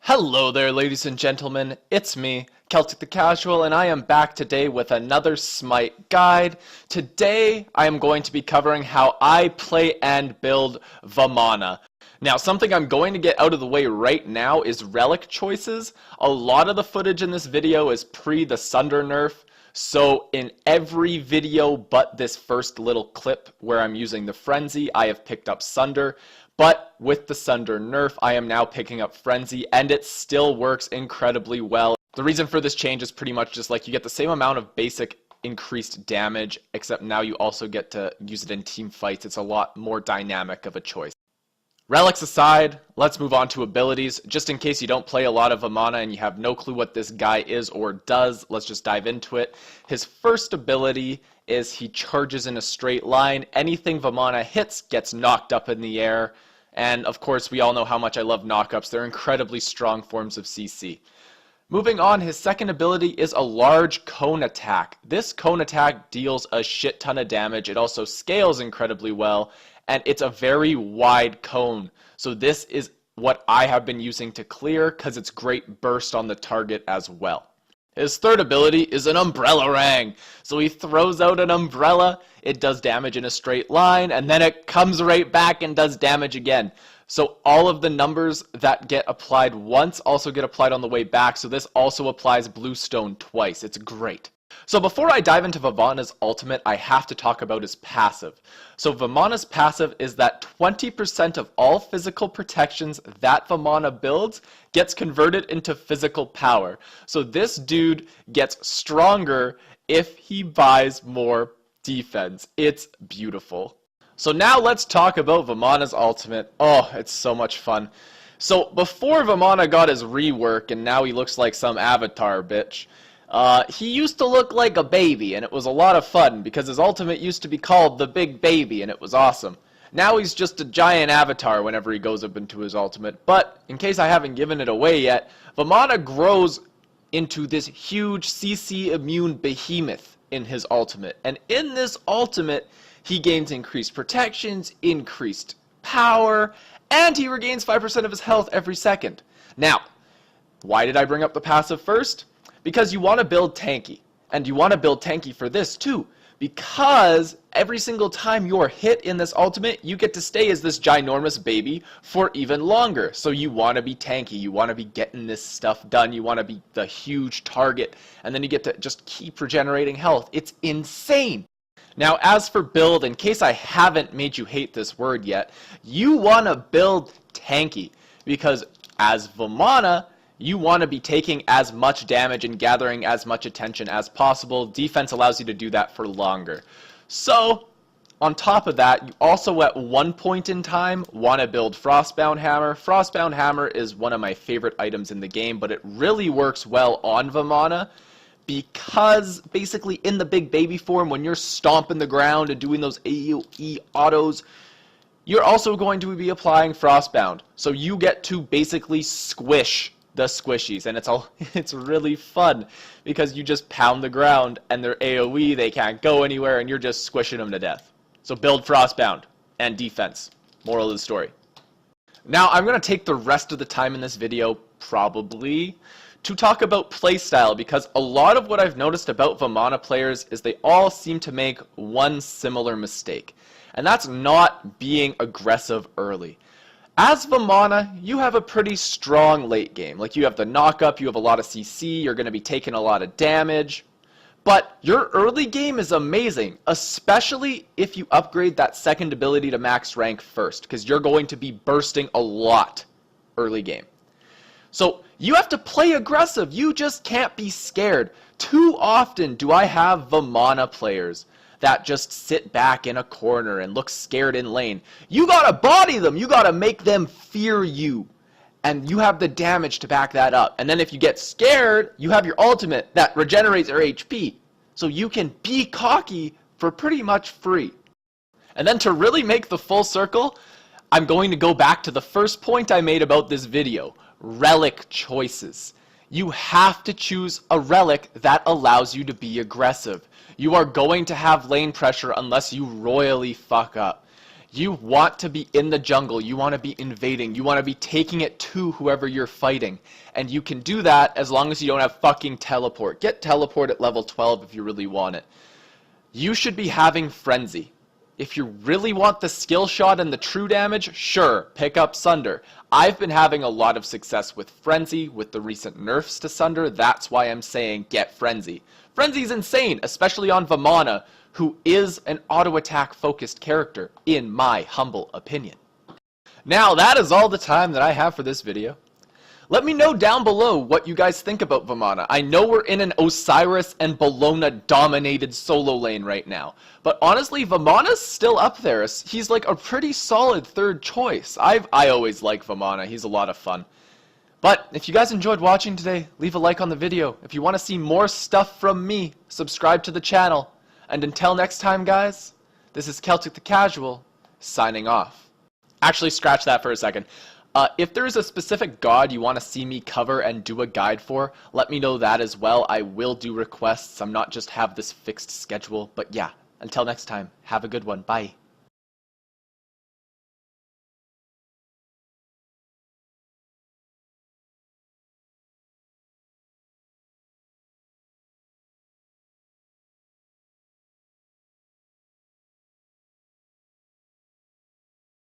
Hello there, ladies and gentlemen. It's me, Celtic the Casual, and I am back today with another Smite guide. Today, I am going to be covering how I play and build Vamana. Now, something I'm going to get out of the way right now is relic choices. A lot of the footage in this video is pre the Sunder nerf, so in every video but this first little clip where I'm using the Frenzy, I have picked up Sunder. But with the Sunder nerf, I am now picking up Frenzy, and it still works incredibly well. The reason for this change is pretty much just like you get the same amount of basic increased damage, except now you also get to use it in team fights. It's a lot more dynamic of a choice. Relics aside, let's move on to abilities. Just in case you don't play a lot of Vamana and you have no clue what this guy is or does, let's just dive into it. His first ability is he charges in a straight line. Anything Vamana hits gets knocked up in the air. And of course, we all know how much I love knockups. They're incredibly strong forms of CC. Moving on, his second ability is a large cone attack. This cone attack deals a shit ton of damage. It also scales incredibly well, and it's a very wide cone. So this is what I have been using to clear because it's great burst on the target as well. His third ability is an Umbrella Rang. So he throws out an umbrella, it does damage in a straight line, and then it comes right back and does damage again. So all of the numbers that get applied once also get applied on the way back, so this also applies Bluestone twice. It's great. So before I dive into Vamana's ultimate, I have to talk about his passive. So Vamana's passive is that 20% of all physical protections that Vamana builds gets converted into physical power. So this dude gets stronger if he buys more defense. It's beautiful. So now let's talk about Vamana's ultimate. Oh, it's so much fun. So before Vamana got his rework and now he looks like some avatar bitch, he used to look like a baby, and it was a lot of fun because his ultimate used to be called the Big Baby, and it was awesome. Now he's just a giant avatar whenever he goes up into his ultimate, but in case I haven't given it away yet, Vamana grows into this huge CC immune behemoth in his ultimate, and in this ultimate, he gains increased protections, increased power, and he regains 5% of his health every second. Now, why did I bring up the passive first? Because you want to build tanky, and you want to build tanky for this too, because every single time you're hit in this ultimate, you get to stay as this ginormous baby for even longer. So you want to be tanky, you want to be getting this stuff done, you want to be the huge target, and then you get to just keep regenerating health. It's insane. Now, as for build, in case I haven't made you hate this word yet, you want to build tanky, because as Vamana, you want to be taking as much damage and gathering as much attention as possible. Defense allows you to do that for longer. So, on top of that, you also at one point in time want to build Frostbound Hammer. Frostbound Hammer is one of my favorite items in the game, but it really works well on Vamana because basically in the Big Baby form, when you're stomping the ground and doing those AoE autos, you're also going to be applying Frostbound. So you get to basically squish the squishies, and it's really fun because you just pound the ground and they're AoE, they can't go anywhere, and you're just squishing them to death. So build Frostbound and defense. Moral of the story. Now I'm going to take the rest of the time in this video, probably, to talk about playstyle, because a lot of what I've noticed about Vamana players is they all seem to make one similar mistake, and that's not being aggressive early. As Vamana, you have a pretty strong late game. Like, you have the knock-up, you have a lot of CC, you're going to be taking a lot of damage. But your early game is amazing, especially if you upgrade that second ability to max rank first, because you're going to be bursting a lot early game. So you have to play aggressive. You just can't be scared. Too often do I have Vamana players that just sit back in a corner and look scared in lane. You gotta body them. You gotta make them fear you. And you have the damage to back that up. And then if you get scared, you have your ultimate that regenerates their HP. So you can be cocky for pretty much free. And then to really make the full circle, I'm going to go back to the first point I made about this video. Relic choices. You have to choose a relic that allows you to be aggressive. You are going to have lane pressure unless you royally fuck up. You want to be in the jungle, you want to be invading, you want to be taking it to whoever you're fighting. And you can do that as long as you don't have fucking teleport. Get teleport at level 12 if you really want it. You should be having Frenzy. If you really want the skill shot and the true damage, sure, pick up Sunder. I've been having a lot of success with Frenzy, with the recent nerfs to Sunder. That's why I'm saying get Frenzy. Frenzy's insane, especially on Vamana, who is an auto-attack focused character, in my humble opinion. Now, that is all the time that I have for this video. Let me know down below what you guys think about Vamana. I know we're in an Osiris and Bellona dominated solo lane right now, but honestly, Vamana's still up there. He's like a pretty solid third choice. I always like Vamana. He's a lot of fun. But if you guys enjoyed watching today, leave a like on the video. If you want to see more stuff from me, subscribe to the channel. And until next time, guys, this is Celtic the Casual, signing off. Actually, scratch that for a second. If there's a specific god you want to see me cover and do a guide for, let me know that as well. I will do requests. I'm not just have this fixed schedule. But yeah, until next time, have a good one. Bye.